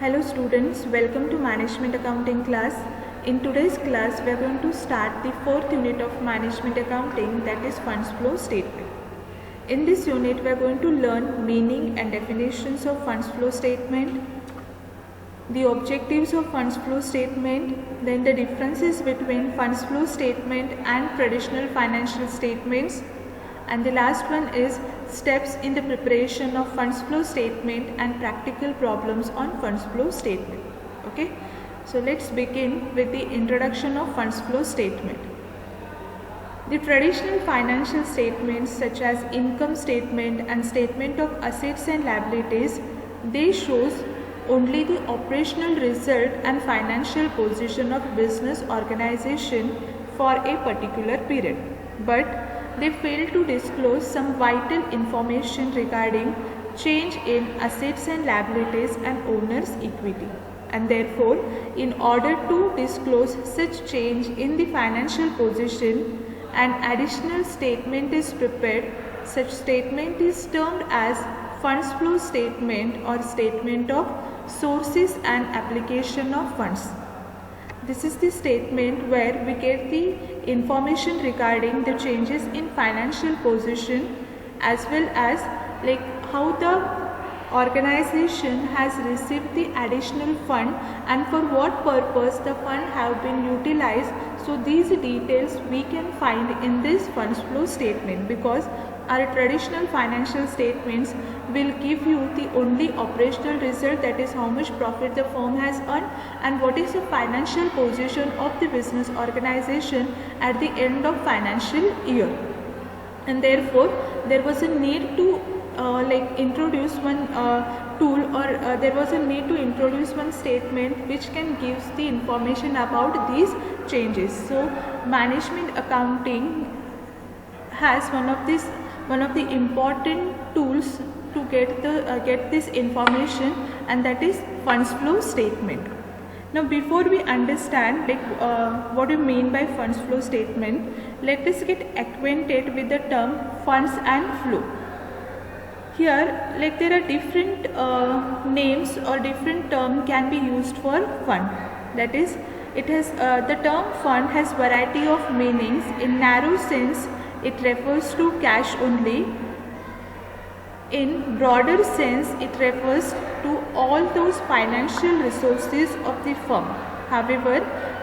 Hello students, welcome to Management Accounting class. In today's class, we are going to start the fourth unit of Management Accounting, that is Funds Flow Statement. In this unit, we are going to learn meaning and definitions of Funds Flow Statement, the objectives of Funds Flow Statement, then the differences between Funds Flow Statement and traditional financial statements, and the last one is steps in the preparation of funds flow statement and practical problems on funds flow statement. Okay, so let's begin with the introduction of funds flow statement. The traditional financial statements such as income statement and statement of assets and liabilities, they shows only the operational result and financial position of business organization for a particular period, but they fail to disclose some vital information regarding change in assets and liabilities and owner's equity. And therefore, in order to disclose such change in the financial position, an additional statement is prepared. Such statement is termed as funds flow statement or statement of sources and application of funds. This is the statement where we get the information regarding the changes in financial position as well as how the organization has received the additional fund and for what purpose the fund have been utilized. So these details we can find in this funds flow statement, because our traditional financial statements will give you the only operational result, that is how much profit the firm has earned and what is the financial position of the business organization at the end of financial year. And therefore there was a need to introduce one tool, or there was a need to introduce one statement which can give the information about these changes. So management accounting has one of the important tools to get this information, and that is funds flow statement. Now before we understand what you mean by funds flow statement, let us get acquainted with the term funds and flow. Here there are different names or different term can be used for fund. That is, it has the term fund has variety of meanings. In narrow sense, it refers to cash only. In broader sense, it refers to all those financial resources of the firm. However,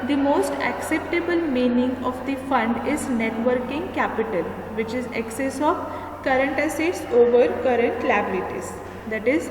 the most acceptable meaning of the fund is net working capital, which is excess of current assets over current liabilities. That is,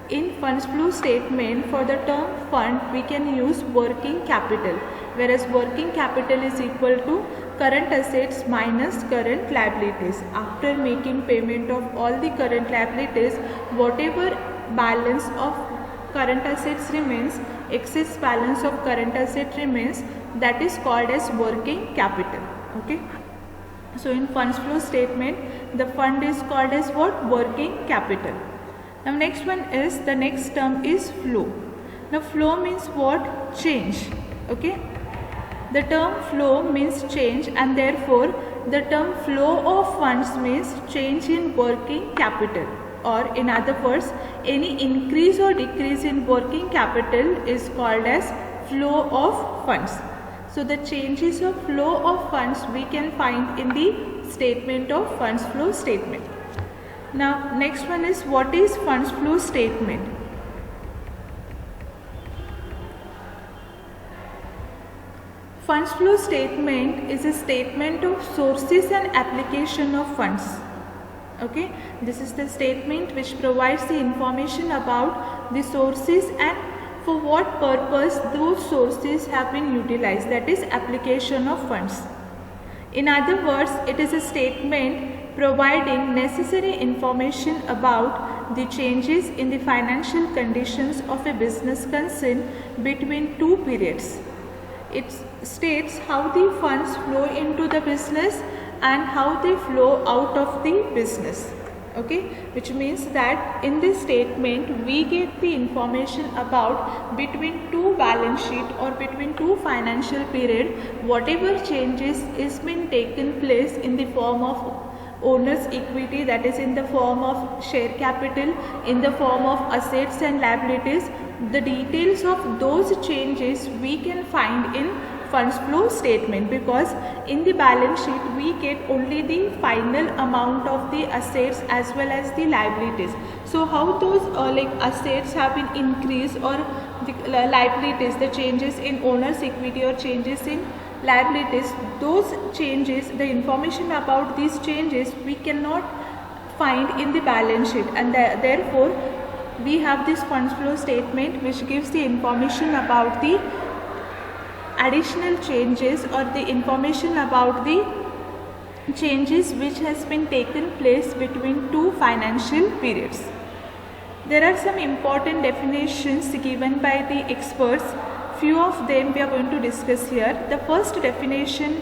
in funds flow statement, for the term fund we can use working capital, whereas working capital is equal to current assets minus current liabilities. After making payment of all the current liabilities, whatever balance of current assets remains, excess balance of current asset remains, that is called as working capital. Okay, so in funds flow statement the fund is called as what? Working capital. Now next one is, the next term is flow. Now flow means what? Change. Okay, the term flow means change, and therefore the term flow of funds means change in working capital, or in other words, any increase or decrease in working capital is called as flow of funds. So the changes of flow of funds we can find in the statement of funds flow statement. Now next one is, what is funds flow statement? Funds flow statement is a statement of sources and application of funds. Okay, this is the statement which provides the information about the sources and for what purpose those sources have been utilized, that is application of funds. In other words, it is a statement providing necessary information about the changes in the financial conditions of a business concern between two periods. It states how the funds flow into the business and how they flow out of the business. Okay, which means that in this statement we get the information about between two balance sheet or between two financial period, whatever changes is been taken place in the form of owner's equity, that is in the form of share capital, in the form of assets and liabilities, the details of those changes we can find in funds flow statement, because in the balance sheet we get only the final amount of the assets as well as the liabilities. So how those assets have been increased, or the liabilities, the changes in owner's equity or changes in liabilities, those changes, the information about these changes we cannot find in the balance sheet, and therefore we have this funds flow statement which gives the information about the additional changes or the information about the changes which has been taken place between two financial periods. There are some important definitions given by the experts. Few of them we are going to discuss here. The first definition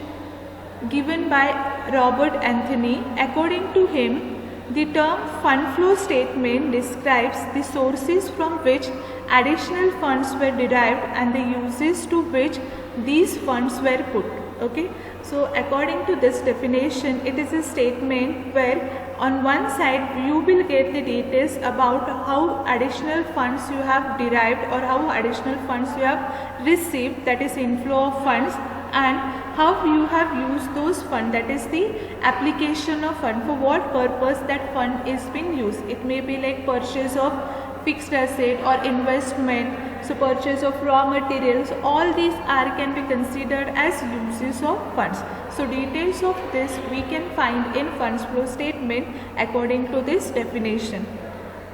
given by Robert Anthony. According to him, the term fund flow statement describes the sources from which additional funds were derived and the uses to which these funds were put. Okay, so according to this definition, it is a statement where on one side you will get the details about how additional funds you have derived or how additional funds you have received, that is inflow of funds, and how you have used those funds, that is the application of fund, for what purpose that fund is being used. It may be like purchase of fixed asset or investment, so purchase of raw materials, all these can be considered as uses of funds. So details of this we can find in funds flow statement according to this definition.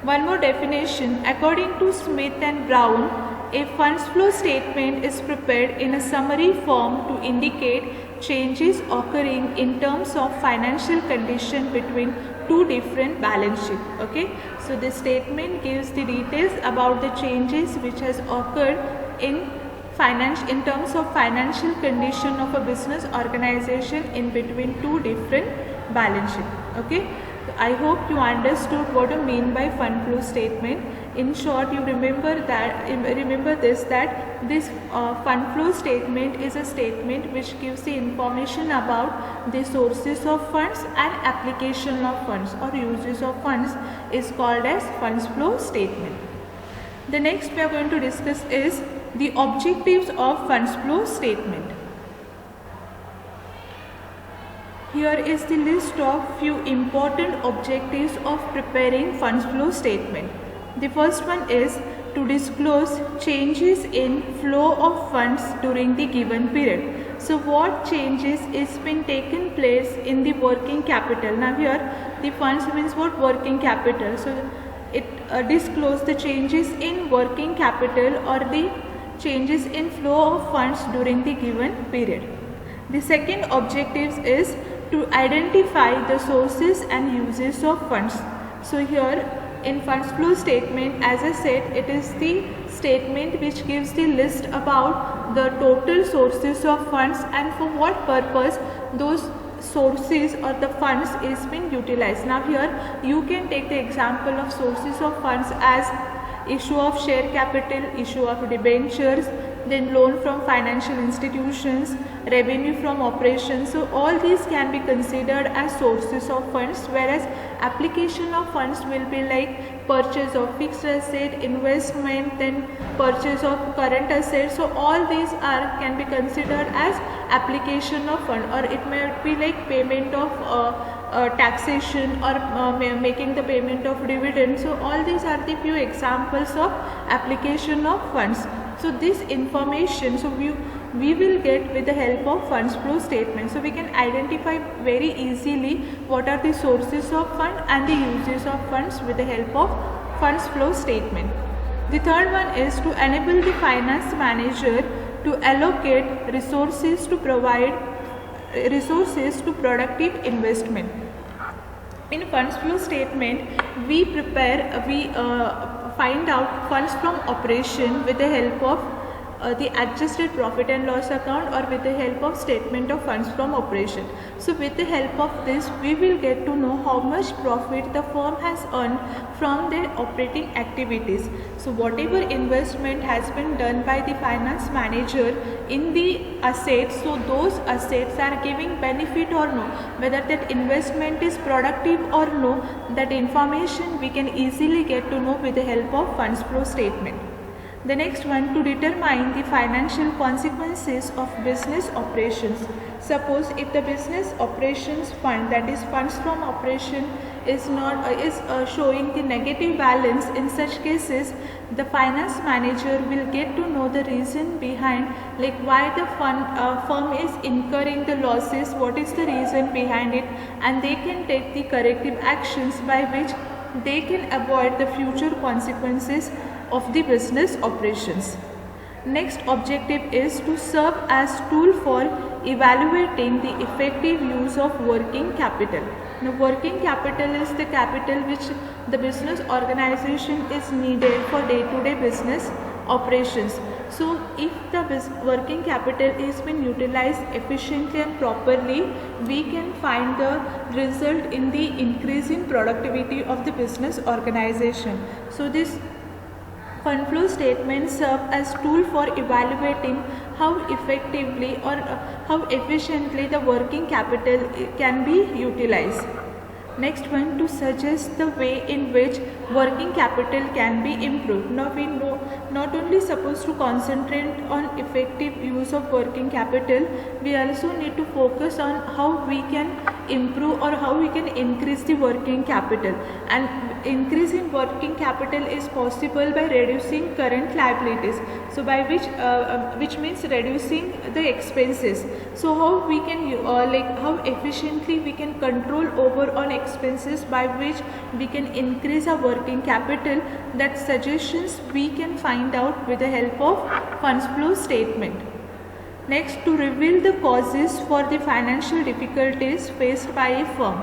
One more definition, according to Smith and Brown, a funds flow statement is prepared in a summary form to indicate changes occurring in terms of financial condition between two different balance sheets. Okay, so this statement gives the details about the changes which has occurred in terms of financial condition of a business organization in between two different balance sheets. Okay, I hope you understood what I mean by fund flow statement. In short, you remember this, that this fund flow statement is a statement which gives the information about the sources of funds and application of funds or uses of funds is called as funds flow statement. The next we are going to discuss is the objectives of funds flow statement. Here is the list of few important objectives of preparing funds flow statement. The first one is to disclose changes in flow of funds during the given period. So what changes is been taken place in the working capital. Now here the funds means what? Working capital. So it disclose the changes in working capital or the changes in flow of funds during the given period. The second objective is to identify the sources and uses of funds. So here in funds flow statement, as I said, it is the statement which gives the list about the total sources of funds and for what purpose those sources or the funds is being utilized. Now here you can take the example of sources of funds as issue of share capital, issue of debentures, then loan from financial institutions, revenue from operations. So all these can be considered as sources of funds, whereas application of funds will be like purchase of fixed asset, investment, then purchase of current assets. So all these can be considered as application of fund, or it may be like payment of taxation or making the payment of dividend. So all these are the few examples of application of funds. So this information, so we will get with the help of funds flow statement. So we can identify very easily what are the sources of fund and the uses of funds with the help of funds flow statement. The third one is to enable the finance manager to allocate resources to provide resources to productive investment. In funds flow statement, we find out funds from operation with the help of the adjusted profit and loss account or with the help of statement of funds from operation. So with the help of this, we will get to know how much profit the firm has earned from their operating activities. So whatever investment has been done by the finance manager in the assets, so those assets are giving benefit or no, whether that investment is productive or no, that information we can easily get to know with the help of funds flow statement. The next one, to determine the financial consequences of business operations. Suppose if the business operations fund, that is funds from operation, is showing the negative balance, in such cases the finance manager will get to know the reason behind, like why the firm is incurring the losses, what is the reason behind it, and they can take the corrective actions by which they can avoid the future consequences of the business operations. Next objective is to serve as tool for evaluating the effective use of working capital. Now, working capital is the capital which the business organization is needed for day-to-day business operations. So, if the working capital is been utilized efficiently and properly, we can find the result in the increase in productivity of the business organization. So, this fund flow statements serve as tool for evaluating how effectively or how efficiently the working capital can be utilized. Next one, to suggest the way in which working capital can be improved. Now we know not only supposed to concentrate on effective use of working capital, we also need to focus on how we can improve or how we can increase the working capital. And increasing working capital is possible by reducing current liabilities. So by which means reducing the expenses. So how we can how efficiently we can control over on expenses by which we can increase our working capital. That suggestions we can find out with the help of funds flow statement. Next, to reveal the causes for the financial difficulties faced by a firm.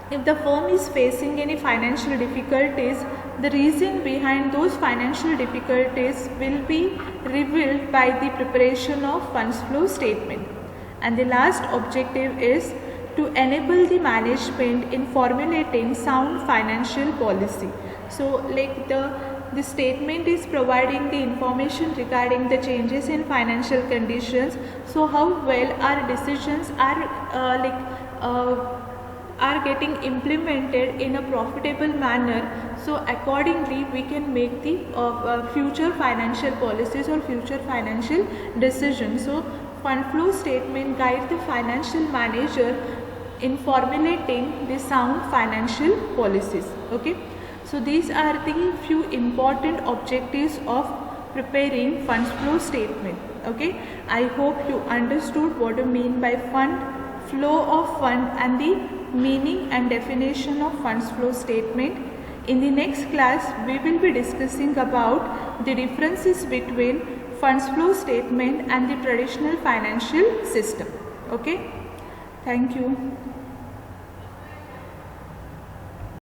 If the firm is facing any financial difficulties, the reason behind those financial difficulties will be revealed by the preparation of funds flow statement. And the last objective is to enable the management in formulating sound financial policy. So like the statement is providing the information regarding the changes in financial conditions. So how well our decisions are getting implemented in a profitable manner. So accordingly we can make the future financial policies or future financial decisions. So fund flow statement guides the financial manager in formulating the sound financial policies. Okay, so these are the few important objectives of preparing funds flow statement. Okay, I hope you understood what I mean by fund flow of fund and the meaning and definition of funds flow statement. In the next class we will be discussing about the differences between funds flow statement and the traditional financial system. Okay, thank you.